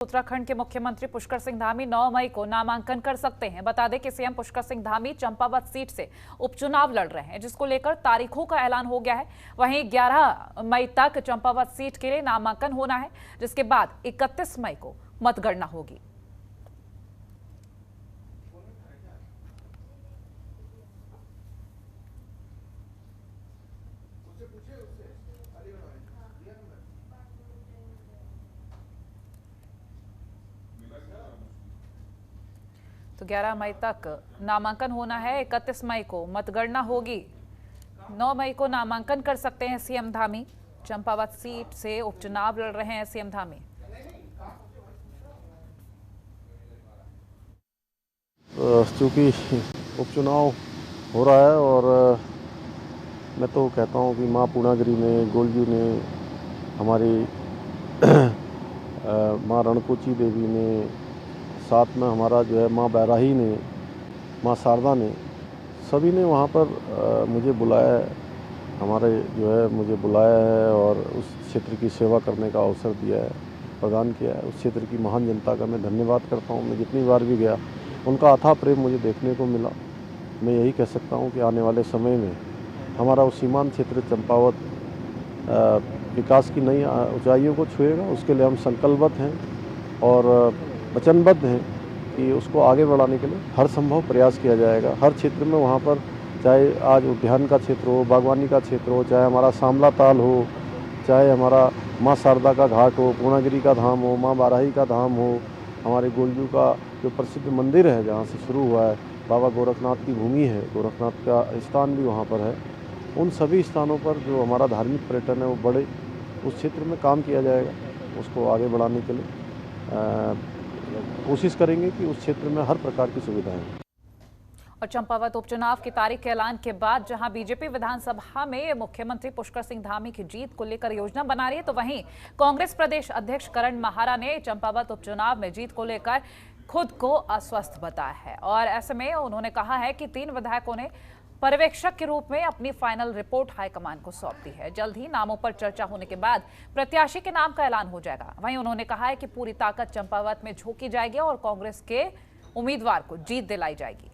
उत्तराखंड के मुख्यमंत्री पुष्कर सिंह धामी 9 मई को नामांकन कर सकते हैं। बता दें कि सीएम पुष्कर सिंह धामी चंपावत सीट से उपचुनाव लड़ रहे हैं, जिसको लेकर तारीखों का ऐलान हो गया है। वहीं 11 मई तक चंपावत सीट के लिए नामांकन होना है, जिसके बाद 31 मई को मतगणना होगी। तो 11 मई तक नामांकन होना है, 31 मई को मतगणना होगी। 9 मई को नामांकन कर सकते हैं सीएम धामी। चंपावत सीट से उपचुनाव लड़ रहे हैं सीएम धामी। चूंकि उपचुनाव हो रहा है और मैं तो कहता हूं कि मां पूर्णागिरी ने, गोलजू ने, हमारी मां रणकोची देवी ने, साथ में हमारा जो है मां बैराही ने, मां शारदा ने, सभी ने वहाँ पर मुझे बुलाया है, हमारे जो है मुझे बुलाया है और उस क्षेत्र की सेवा करने का अवसर दिया है, प्रदान किया है। उस क्षेत्र की महान जनता का मैं धन्यवाद करता हूँ। मैं जितनी बार भी गया उनका अथाह प्रेम मुझे देखने को मिला। मैं यही कह सकता हूँ कि आने वाले समय में हमारा वो सीमांत क्षेत्र चंपावत विकास की नई ऊंचाइयों को छुएगा। उसके लिए हम संकल्पबद्ध हैं और वचनबद्ध हैं कि उसको आगे बढ़ाने के लिए हर संभव प्रयास किया जाएगा। हर क्षेत्र में वहाँ पर, चाहे आज उद्यान का क्षेत्र हो, बागवानी का क्षेत्र हो, चाहे हमारा सामला ताल हो, चाहे हमारा माँ शारदा का घाट हो, पूर्णागिरी का धाम हो, माँ बाराही का धाम हो, हमारे गोलजू का जो प्रसिद्ध मंदिर है जहाँ से शुरू हुआ है, बाबा गोरखनाथ की भूमि है, गोरखनाथ का स्थान भी वहाँ पर है। उन सभी स्थानों पर जो हमारा धार्मिक पर्यटन है वो बढ़े, उस क्षेत्र में काम किया जाएगा। उसको आगे बढ़ाने के लिए कोशिश करेंगे कि उस क्षेत्र में हर प्रकार की सुविधाएं हैं। और चंपावत उपचुनाव की तारीख के ऐलान के बाद जहां बीजेपी विधानसभा में मुख्यमंत्री पुष्कर सिंह धामी की जीत को लेकर योजना बना रही है, तो वहीं कांग्रेस प्रदेश अध्यक्ष करण माहारा ने चंपावत उपचुनाव में जीत को लेकर खुद को अस्वस्थ बताया है। और ऐसे में उन्होंने कहा है कि 3 विधायकों ने पर्यवेक्षक के रूप में अपनी फाइनल रिपोर्ट हाईकमान को सौंप दी है। जल्द ही नामों पर चर्चा होने के बाद प्रत्याशी के नाम का ऐलान हो जाएगा। वहीं उन्होंने कहा है कि पूरी ताकत चंपावत में झोंकी जाएगी और कांग्रेस के उम्मीदवार को जीत दिलाई जाएगी।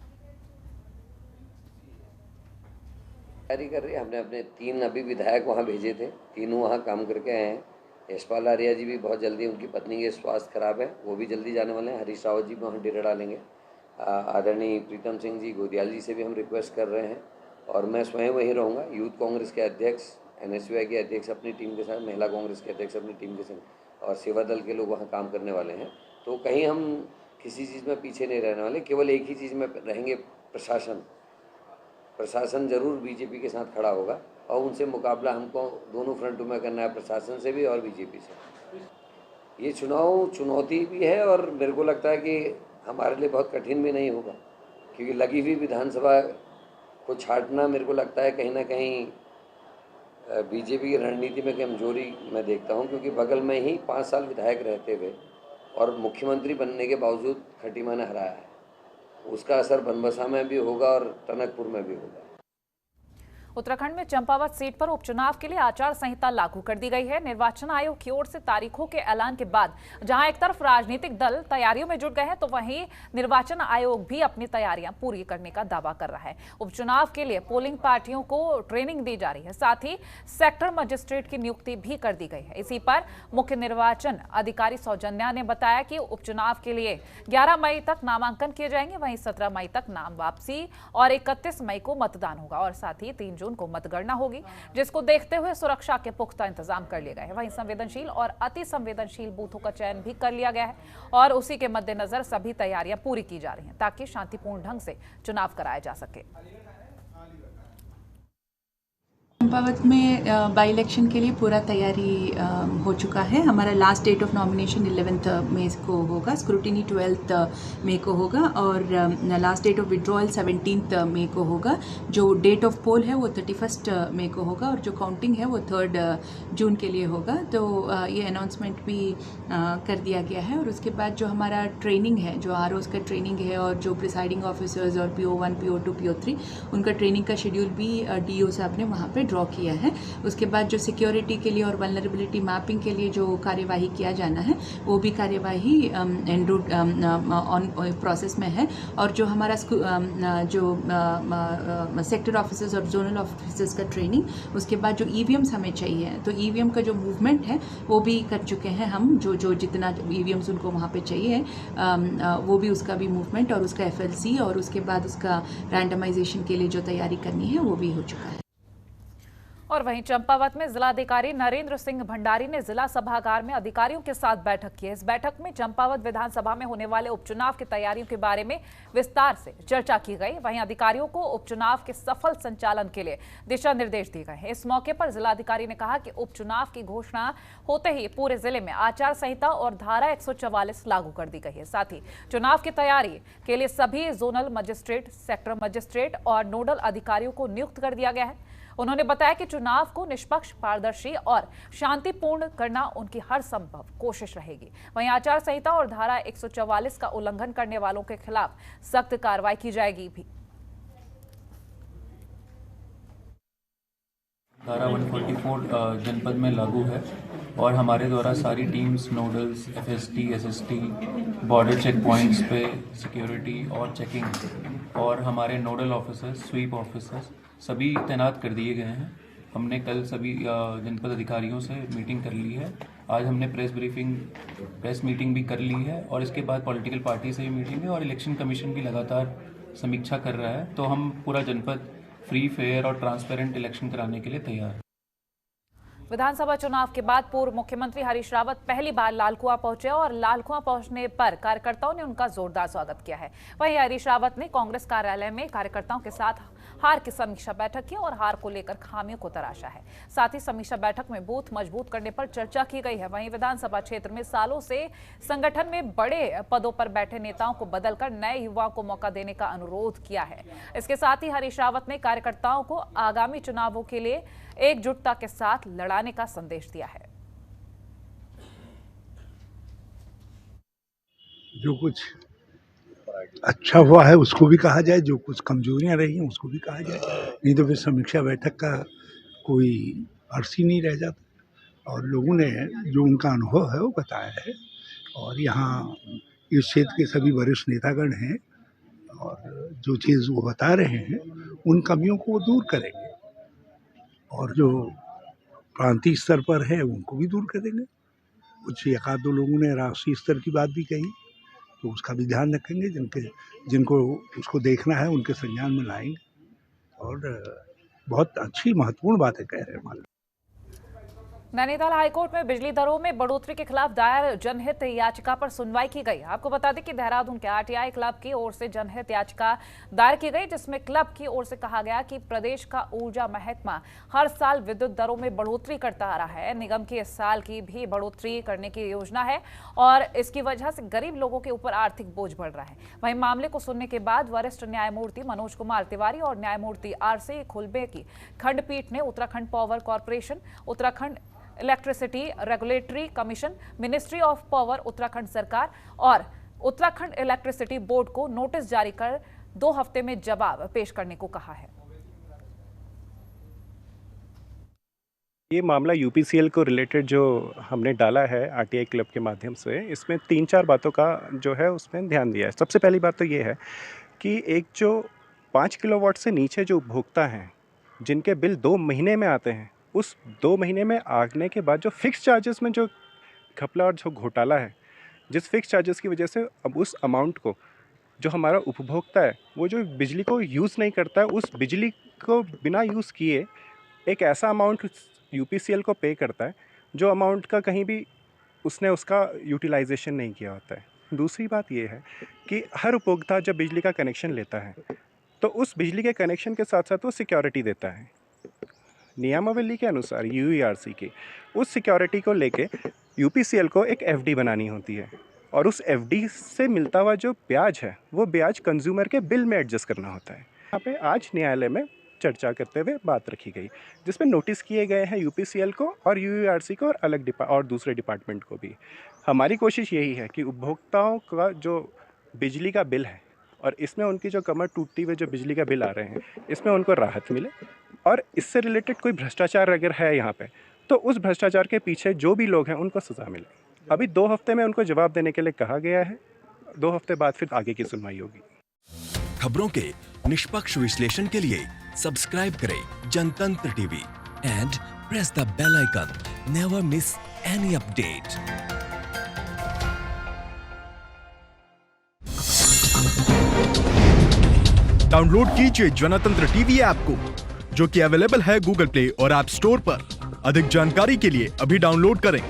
तैयारी कर रही है। हमने अपने 3 अभी विधायक वहाँ भेजे थे, तीनों वहाँ काम करके आए हैं। यशपाल आर्या जी भी बहुत जल्दी, उनकी पत्नी के स्वास्थ्य खराब है, वो भी जल्दी जाने वाले हैं। हरीश रावत जी भी वहाँ डेरा डालेंगे। आदरणीय प्रीतम सिंह जी गोदियाल जी से भी हम रिक्वेस्ट कर रहे हैं और मैं स्वयं वहीं रहूँगा। यूथ कांग्रेस के अध्यक्ष, NSUI के अध्यक्ष अपनी टीम के साथ, महिला कांग्रेस के अध्यक्ष अपनी टीम के साथ और सेवा दल के लोग वहाँ काम करने वाले हैं। तो कहीं हम किसी चीज़ में पीछे नहीं रहने वाले, केवल एक ही चीज़ में रहेंगे, प्रशासन जरूर बीजेपी के साथ खड़ा होगा और उनसे मुकाबला हमको दोनों फ्रंटों में करना है, प्रशासन से भी और बीजेपी से। ये चुनाव चुनौती भी है और मेरे को लगता है कि हमारे लिए बहुत कठिन भी नहीं होगा, क्योंकि लगी हुई विधानसभा को छांटना मेरे को लगता है कहीं ना कहीं बीजेपी की रणनीति में कमजोरी मैं देखता हूं, क्योंकि बगल में ही 5 साल विधायक रहते हुए और मुख्यमंत्री बनने के बावजूद खटीमा ने हराया है। उसका असर बनबसा में भी होगा और टनकपुर में भी होगा। उत्तराखंड में चंपावत सीट पर उपचुनाव के लिए आचार संहिता लागू कर दी गई है। निर्वाचन आयोग की ओर से तारीखों के ऐलान के बाद जहां एक तरफ राजनीतिक दल तैयारियों में जुट गए हैं, तो वहीं निर्वाचन आयोग भी अपनी तैयारियां पूरी करने का दावा कर रहा है। उपचुनाव के लिए पोलिंग पार्टियों को ट्रेनिंग दी जा रही है, साथ ही सेक्टर मजिस्ट्रेट की नियुक्ति भी कर दी गई है। इसी पर मुख्य निर्वाचन अधिकारी सौजन्या ने बताया कि उपचुनाव के लिए 11 मई तक नामांकन किए जाएंगे, वहीं 17 मई तक नाम वापसी और 31 मई को मतदान होगा और साथ ही 3 जून को मतगणना होगी, जिसको देखते हुए सुरक्षा के पुख्ता इंतजाम कर लिए गए हैं। वहीं संवेदनशील और अति संवेदनशील बूथों का चयन भी कर लिया गया है और उसी के मद्देनजर सभी तैयारियां पूरी की जा रही हैं ताकि शांतिपूर्ण ढंग से चुनाव कराया जा सके। चंपावत में बाई इलेक्शन के लिए पूरा तैयारी हो चुका है। हमारा लास्ट डेट ऑफ नॉमिनेशन 11 मई को होगा, स्क्रूटिनी 12 मई को होगा और लास्ट डेट ऑफ विड्रॉयल 17 मई को होगा। जो डेट ऑफ पोल है वो 31 मई को होगा और जो काउंटिंग है वो 3 जून के लिए होगा। तो ये अनाउंसमेंट भी कर दिया गया है और उसके बाद जो हमारा ट्रेनिंग है, जो ROs का ट्रेनिंग है और जो प्रिसाइडिंग ऑफिसर्स और PO1, PO2, PO3 उनका ट्रेनिंग का शेड्यूल भी DO साहब ने वहाँ पे ड्रॉ ड्रॉ किया है। उसके बाद जो सिक्योरिटी के लिए और वल्नरेबिलिटी मैपिंग के लिए जो कार्यवाही किया जाना है वो भी कार्यवाही एन रूट ऑन प्रोसेस में है। और जो हमारा जो सेक्टर ऑफिसर्स और जोनल ऑफिसर्स का ट्रेनिंग, उसके बाद जो ईवीएम्स हमें चाहिए, तो ईवीएम का जो मूवमेंट है वो भी कर चुके हैं हम। जो जितना ईवीएम्स उनको वहाँ पे चाहिए वो भी उसका भी मूवमेंट और उसका एफएलसी और उसके बाद उसका रैंडमाइजेशन के लिए जो तैयारी करनी है वो भी हो चुका है। और वहीं चंपावत में जिलाधिकारी नरेंद्र सिंह भंडारी ने जिला सभागार में अधिकारियों के साथ बैठक की। इस बैठक में चंपावत विधानसभा में होने वाले उपचुनाव की तैयारियों के बारे में विस्तार से चर्चा की गई। वहीं अधिकारियों को उपचुनाव के सफल संचालन के लिए दिशा निर्देश दिए गए। इस मौके पर जिलाधिकारी ने कहा कि उपचुनाव की घोषणा होते ही पूरे जिले में आचार संहिता और धारा 144 लागू कर दी गई है। साथ ही चुनाव की तैयारी के लिए सभी जोनल मजिस्ट्रेट, सेक्टर मजिस्ट्रेट और नोडल अधिकारियों को नियुक्त कर दिया गया है। उन्होंने बताया कि चुनाव को निष्पक्ष, पारदर्शी और शांतिपूर्ण करना उनकी हर संभव कोशिश रहेगी। वहीं आचार संहिता और धारा 144 का उल्लंघन करने वालों के खिलाफ सख्त कार्रवाई की जाएगी भी। धारा 144 जनपद में लागू है और हमारे द्वारा सारी teams, nodals, FST, SST, border check points पे सिक्योरिटी और चेकिंग और हमारे नोडल ऑफिसर्स, स्वीप ऑफिसर्स सभी तैनात कर दिए गए हैं। हमने कल सभी जनपद अधिकारियों से मीटिंग कर ली है। आज हमने प्रेस मीटिंग भी कर ली है और इसके बाद पॉलिटिकल पार्टी से भी मीटिंग है और इलेक्शन कमीशन भी लगातार समीक्षा कर रहा है। तो हम पूरा जनपद फ्री, फेयर और ट्रांसपेरेंट इलेक्शन कराने के लिए तैयार है। विधानसभा चुनाव के बाद पूर्व मुख्यमंत्री हरीश रावत पहली बार लालकुआं पहुंचे और लालकुआं पहुंचने पर कार्यकर्ताओं ने उनका जोरदार स्वागत किया है। वहीं हरीश रावत ने कांग्रेस कार्यालय में कार्यकर्ताओं के साथ हार की समीक्षा बैठक की और हार को लेकर खामियों को तराशा है। साथ ही समीक्षा बैठक में बूथ मजबूत करने पर चर्चा की गई है। वहीं विधानसभा क्षेत्र में सालों से संगठन में बड़े पदों पर बैठे नेताओं को बदलकर नए युवाओं को मौका देने का अनुरोध किया है। इसके साथ ही हरीश रावत ने कार्यकर्ताओं को आगामी चुनावों के लिए एकजुटता के साथ लड़ाने का संदेश दिया है। जो कुछ अच्छा हुआ है उसको भी कहा जाए, जो कुछ कमजोरियां रही हैं उसको भी कहा जाए, नहीं तो फिर समीक्षा बैठक का कोई अर्थ ही नहीं रह जाता। और लोगों ने जो उनका अनुभव है वो बताया है और यहाँ इस क्षेत्र के सभी वरिष्ठ नेतागण हैं और जो चीज़ वो बता रहे हैं उन कमियों को वो दूर करेंगे और जो प्रांतीय स्तर पर है उनको भी दूर करेंगे। कुछ एक आध दो लोगों ने राष्ट्रीय स्तर की बात भी कही तो उसका भी ध्यान रखेंगे। जिनको उसको देखना है उनके संज्ञान में लाएंगे और बहुत अच्छी महत्वपूर्ण बातें कह रहे हैं। मान नैनीताल हाईकोर्ट में बिजली दरों में बढ़ोतरी के खिलाफ दायर जनहित याचिका पर सुनवाई की गई। आपको बता दें कि देहरादून के आरटीआई क्लब की ओर से जनहित याचिका दायर की गई, जिसमें क्लब की ओर से कहा गया कि प्रदेश का ऊर्जा महकमा हर साल विद्युत दरों में बढ़ोतरी करता आ रहा है। निगम की इस साल की भी बढ़ोतरी करने की योजना है और इसकी वजह से गरीब लोगों के ऊपर आर्थिक बोझ बढ़ रहा है। वहीं मामले को सुनने के बाद वरिष्ठ न्यायमूर्ति मनोज कुमार तिवारी और न्यायमूर्ति आरसी खुलबे की खंडपीठ ने Uttarakhand power corporation, Uttarakhand electricity regulatory commission, ministry of power Uttarakhand सरकार और उत्तराखंड इलेक्ट्रिसिटी बोर्ड को नोटिस जारी कर 2 हफ्ते में जवाब पेश करने को कहा है। ये मामला यूपीसीएल को रिलेटेड जो हमने डाला है आरटीआई क्लब के माध्यम से, इसमें 3-4 बातों का जो है उसमें ध्यान दिया है। सबसे पहली बात तो ये है कि एक जो 5 किलोवाट से नीचे जो उपभोक्ता हैं जिनके बिल 2 महीने में आते हैं, उस 2 महीने में आने के बाद जो फिक्स चार्जेस में जो घपला और जो घोटाला है, जिस फिक्स चार्जेस की वजह से अब उस अमाउंट को जो हमारा उपभोक्ता है वो जो बिजली को यूज़ नहीं करता है, उस बिजली को बिना यूज़ किए एक ऐसा अमाउंट यूपीसीएल को पे करता है जो अमाउंट का कहीं भी उसने उसका यूटिलाइजेशन नहीं किया होता है। दूसरी बात ये है कि हर उपभोक्ता जब बिजली का कनेक्शन लेता है तो उस बिजली के कनेक्शन के साथ साथ वो सिक्योरिटी देता है। नियमावली के अनुसार यूईआरसी की उस सिक्योरिटी को लेके यूपीसीएल को एक एफडी बनानी होती है और उस एफडी से मिलता हुआ जो ब्याज है वो ब्याज कंज्यूमर के बिल में एडजस्ट करना होता है। यहाँ पे आज न्यायालय में चर्चा करते हुए बात रखी गई जिसमें नोटिस किए गए हैं यूपीसीएल को और यूईआरसी को और और दूसरे डिपार्टमेंट को भी। हमारी कोशिश यही है कि उपभोक्ताओं का जो बिजली का बिल है और इसमें उनकी जो कमर टूटती हुए जो बिजली का बिल आ रहे हैं, इसमें उनको राहत मिले। और इससे रिलेटेड कोई भ्रष्टाचार अगर है यहाँ पे, तो उस भ्रष्टाचार के पीछे जो भी लोग हैं उनको सज़ा मिले। अभी 2 हफ्ते में उनको जवाब देने के लिए कहा गया है, 2 हफ्ते बाद फिर आगे की सुनवाई होगी। खबरों के निष्पक्ष विश्लेषण के लिए सब्सक्राइब करें Jantantra TV and press the bell icon. Never miss any update. Download कीजिए जनतंत्र टीवी ऐप को, जो कि अवेलेबल है गूगल प्ले और ऐप स्टोर पर। अधिक जानकारी के लिए अभी डाउनलोड करें।